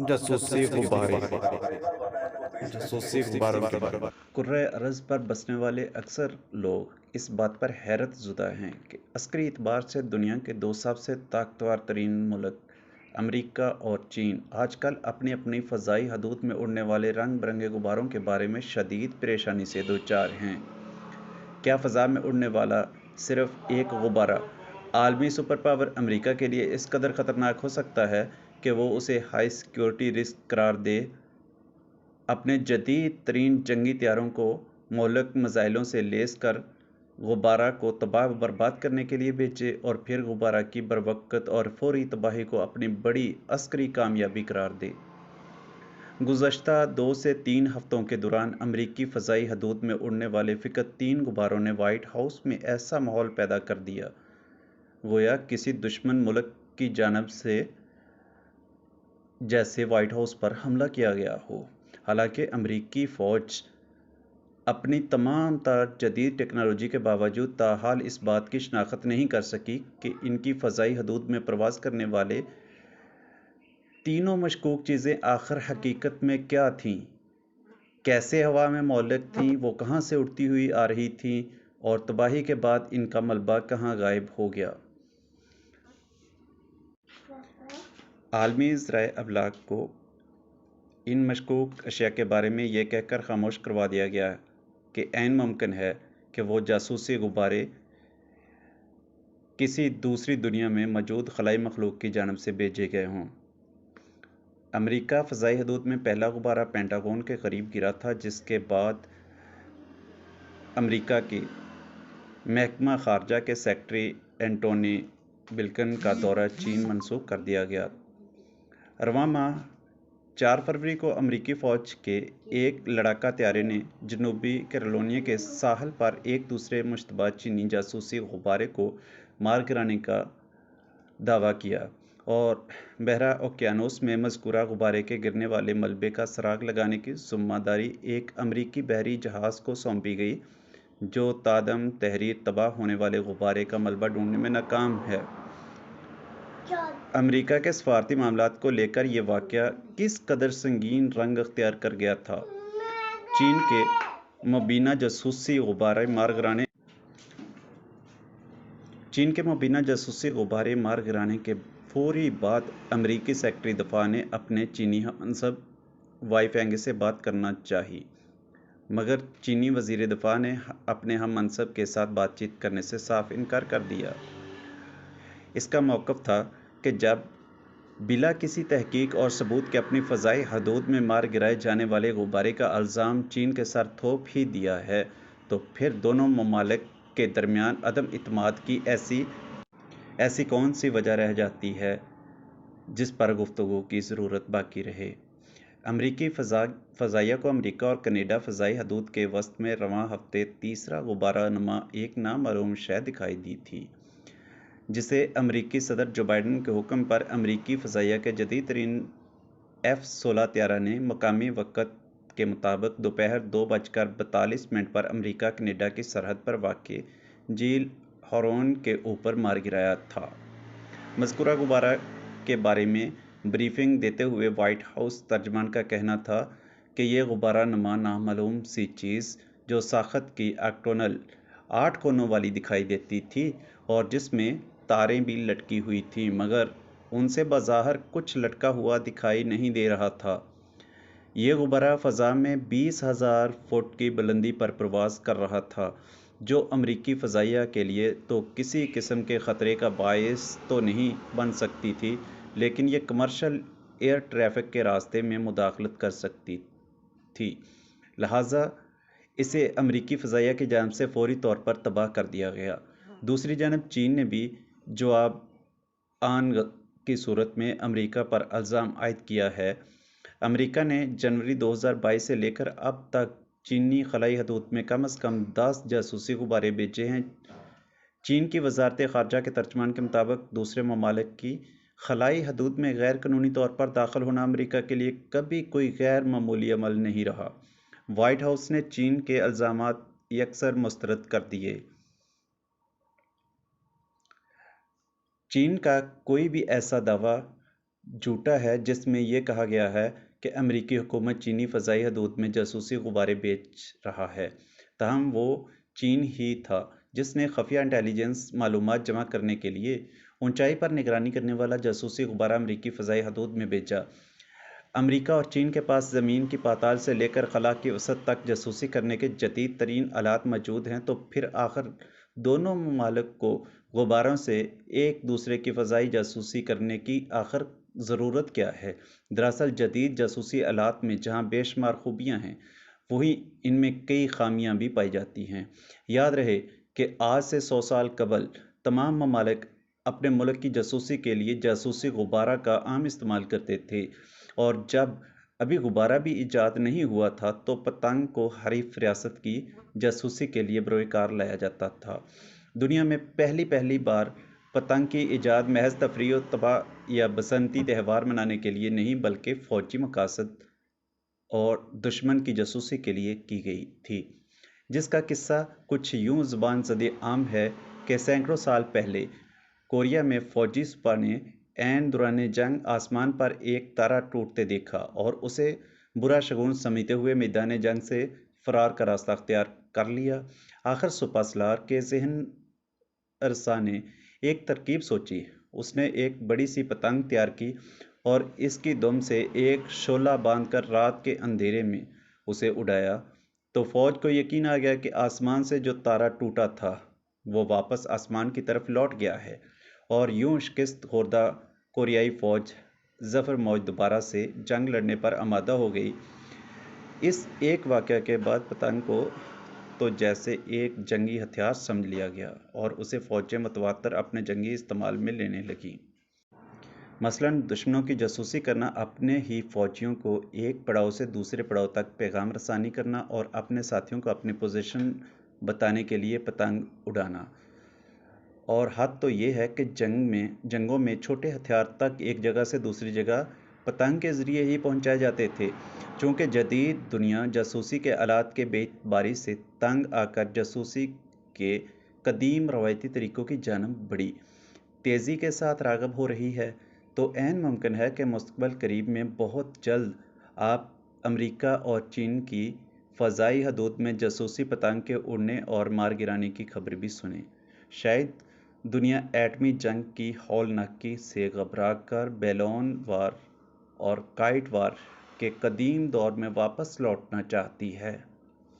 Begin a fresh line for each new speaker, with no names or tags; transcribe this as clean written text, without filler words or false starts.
جاسوسی غبارے جاسوسی غباروں کے بارے میں
کرۂ ارض پر بسنے والے اکثر لوگ اس بات پر حیرت زدہ ہیں کہ عسکری اعتبار سے دنیا کے دو سب سے طاقتور ترین ملک امریکہ اور چین آج کل اپنی اپنی فضائی حدود میں اڑنے والے رنگ برنگے غباروں کے بارے میں شدید پریشانی سے دوچار ہیں۔ کیا فضا میں اڑنے والا صرف ایک غبارہ عالمی سپر پاور امریکہ کے لیے اس قدر خطرناک ہو سکتا ہے کہ وہ اسے ہائی سیکیورٹی رسک قرار دے، اپنے جدید ترین جنگی طیاروں کو مہلک میزائلوں سے لیس کر غبارہ کو تباہ و برباد کرنے کے لیے بھیجے اور پھر غبارہ کی بروقت اور فوری تباہی کو اپنی بڑی عسکری کامیابی قرار دے؟ گزشتہ 2 سے 3 ہفتوں کے دوران امریکی فضائی حدود میں اڑنے والے فقط 3 غباروں نے وائٹ ہاؤس میں ایسا ماحول پیدا کر دیا گویا کسی دشمن ملک کی جانب سے جیسے وائٹ ہاؤس پر حملہ کیا گیا ہو۔ حالانکہ امریکی فوج اپنی تمام تر جدید ٹیکنالوجی کے باوجود تاحال اس بات کی شناخت نہیں کر سکی کہ ان کی فضائی حدود میں پرواز کرنے والے تینوں مشکوک چیزیں آخر حقیقت میں کیا تھیں، کیسے ہوا میں معلق تھیں، وہ کہاں سے اڑتی ہوئی آ رہی تھیں اور تباہی کے بعد ان کا ملبہ کہاں غائب ہو گیا۔ عالمی ذرائع ابلاغ کو ان مشکوک اشیاء کے بارے میں یہ کہہ کر خاموش کروا دیا گیا کہ عین ممکن ہے کہ وہ جاسوسی غبارے کسی دوسری دنیا میں موجود خلائی مخلوق کی جانب سے بھیجے گئے ہوں۔ امریکہ فضائی حدود میں پہلا غبارہ پینٹاگون کے قریب گرا تھا، جس کے بعد امریکہ کے محکمہ خارجہ کے سیکرٹری اینٹونی بلنکن کا دورہ چین منسوخ کر دیا گیا۔ رواں ماہ 4 فروری کو امریکی فوج کے ایک لڑاکا طیارے نے جنوبی کیرولائنا کے ساحل پر ایک دوسرے مشتبہ چینی جاسوسی غبارے کو مار گرانے کا دعویٰ کیا اور بحرہ اوقیانوس میں مذکورہ غبارے کے گرنے والے ملبے کا سراغ لگانے کی ذمہ داری ایک امریکی بحری جہاز کو سونپی گئی، جو تادم تحریر تباہ ہونے والے غبارے کا ملبہ ڈھونڈنے میں ناکام ہے۔ امریکہ کے سفارتی معاملات کو لے کر یہ واقعہ کس قدر سنگین رنگ اختیار کر گیا تھا۔ چین کے مبینہ جاسوسی غبارے مار گرانے کے فوری بعد امریکی سیکرٹری دفاع نے اپنے چینی ہم منصب وائی فینگ سے بات کرنا چاہی، مگر چینی وزیر دفاع نے اپنے ہم منصب کے ساتھ بات چیت کرنے سے صاف انکار کر دیا۔ اس کا موقف تھا کہ جب بلا کسی تحقیق اور ثبوت کے اپنی فضائی حدود میں مار گرائے جانے والے غبارے کا الزام چین کے سر تھوپ ہی دیا ہے، تو پھر دونوں ممالک کے درمیان عدم اعتماد کی ایسی کون سی وجہ رہ جاتی ہے جس پر گفتگو کی ضرورت باقی رہے۔ امریکی فضائیہ کو امریکہ اور کینیڈا فضائی حدود کے وسط میں رواں ہفتے تیسرا غبارہ نما ایک نامعلوم شے دکھائی دی تھی، جسے امریکی صدر جو بائیڈن کے حکم پر امریکی فضائیہ کے جدید ترین F-16 طیارہ نے مقامی وقت کے مطابق دوپہر 2:42 پر امریکہ کینیڈا کی سرحد پر واقع جھیل ہورون کے اوپر مار گرایا تھا۔ مذکورہ غبارہ کے بارے میں بریفنگ دیتے ہوئے وائٹ ہاؤس ترجمان کا کہنا تھا کہ یہ غبارہ نما نامعلوم سی چیز، جو ساخت کی آکٹاگونل 8 کونوں والی دکھائی دیتی تھی اور جس میں تاریں بھی لٹکی ہوئی تھیں، مگر ان سے بظاہر کچھ لٹکا ہوا دکھائی نہیں دے رہا تھا۔ یہ غبارہ فضا میں 20,000 فٹ کی بلندی پر پرواز کر رہا تھا، جو امریکی فضائیہ کے لیے تو کسی قسم کے خطرے کا باعث تو نہیں بن سکتی تھی، لیکن یہ کمرشل ایئر ٹریفک کے راستے میں مداخلت کر سکتی تھی، لہٰذا اسے امریکی فضائیہ کی جانب سے فوری طور پر تباہ کر دیا گیا۔ دوسری جانب چین نے بھی جواب آن کی صورت میں امریکہ پر الزام عائد کیا ہے۔ امریکہ نے جنوری 2022 سے لے کر اب تک چینی خلائی حدود میں کم از کم 10 جاسوسی غبارے بھیجے ہیں۔ چین کی وزارت خارجہ کے ترجمان کے مطابق دوسرے ممالک کی خلائی حدود میں غیر قانونی طور پر داخل ہونا امریکہ کے لیے کبھی کوئی غیر معمولی عمل نہیں رہا۔ وائٹ ہاؤس نے چین کے الزامات یکسر مسترد کر دیے۔ چین کا کوئی بھی ایسا دعویٰ جھوٹا ہے جس میں یہ کہا گیا ہے کہ امریکی حکومت چینی فضائی حدود میں جاسوسی غبارے بیچ رہا ہے، تاہم وہ چین ہی تھا جس نے خفیہ انٹیلیجنس معلومات جمع کرنے کے لیے اونچائی پر نگرانی کرنے والا جاسوسی غبارہ امریکی فضائی حدود میں بھیجا۔ امریکہ اور چین کے پاس زمین کی پاتال سے لے کر خلا کی وسعت تک جاسوسی کرنے کے جدید ترین آلات موجود ہیں، تو پھر آخر دونوں ممالک کو غباروں سے ایک دوسرے کی فضائی جاسوسی کرنے کی آخر ضرورت کیا ہے؟ دراصل جدید جاسوسی آلات میں جہاں بے شمار خوبیاں ہیں، وہیں ان میں کئی خامیاں بھی پائی جاتی ہیں۔ یاد رہے کہ آج سے 100 سال قبل تمام ممالک اپنے ملک کی جاسوسی کے لیے جاسوسی غبارہ کا عام استعمال کرتے تھے، اور جب ابھی غبارہ بھی ایجاد نہیں ہوا تھا تو پتنگ کو حریف ریاست کی جاسوسی کے لیے بروئے کار لایا جاتا تھا۔ دنیا میں پہلی بار پتنگ کی ایجاد محض تفریح و طبع یا بسنتی تہوار منانے کے لیے نہیں بلکہ فوجی مقاصد اور دشمن کی جاسوسی کے لیے کی گئی تھی، جس کا قصہ کچھ یوں زبان زدِ عام ہے کہ سینکڑوں سال پہلے کوریا میں فوجی سپاہ نے عین دوران جنگ آسمان پر ایک تارا ٹوٹتے دیکھا اور اسے برا شگون سمجھتے ہوئے میدان جنگ سے فرار کا راستہ اختیار کر لیا۔ آخر سپہ سالار کے ذہن ارسا نے ایک ترکیب سوچی۔ اس نے ایک بڑی سی پتنگ تیار کی اور اس کی دم سے ایک شعلہ باندھ کر رات کے اندھیرے میں اسے اڑایا، تو فوج کو یقین آ گیا کہ آسمان سے جو تارا ٹوٹا تھا وہ واپس آسمان کی طرف لوٹ گیا ہے، اور یوں شکست خوردہ کوریائی فوج ظفر موج دوبارہ سے جنگ لڑنے پر آمادہ ہو گئی۔ اس ایک واقعہ کے بعد پتنگ کو تو جیسے ایک جنگی ہتھیار سمجھ لیا گیا اور اسے فوجیں متواتر اپنے جنگی استعمال میں لینے لگیں۔ مثلاً دشمنوں کی جاسوسی کرنا، اپنے ہی فوجیوں کو ایک پڑاؤ سے دوسرے پڑاؤ تک پیغام رسانی کرنا اور اپنے ساتھیوں کو اپنی پوزیشن بتانے کے لیے پتنگ اڑانا۔ اور حد تو یہ ہے کہ جنگوں میں چھوٹے ہتھیار تک ایک جگہ سے دوسری جگہ پتنگ کے ذریعے ہی پہنچائے جاتے تھے۔ چونکہ جدید دنیا جاسوسی کے آلات کے بے اعتباری سے تنگ آ کر جاسوسی کے قدیم روایتی طریقوں کی جانب بڑی تیزی کے ساتھ راغب ہو رہی ہے، تو عین ممکن ہے کہ مستقبل قریب میں بہت جلد آپ امریکہ اور چین کی فضائی حدود میں جاسوسی پتنگ کے اڑنے اور مار گرانے کی خبر بھی سنیں۔ شاید دنیا ایٹمی جنگ کی ہولناکی سے گھبرا کر بیلون وار اور کائٹ وار کے قدیم دور میں واپس لوٹنا چاہتی ہے۔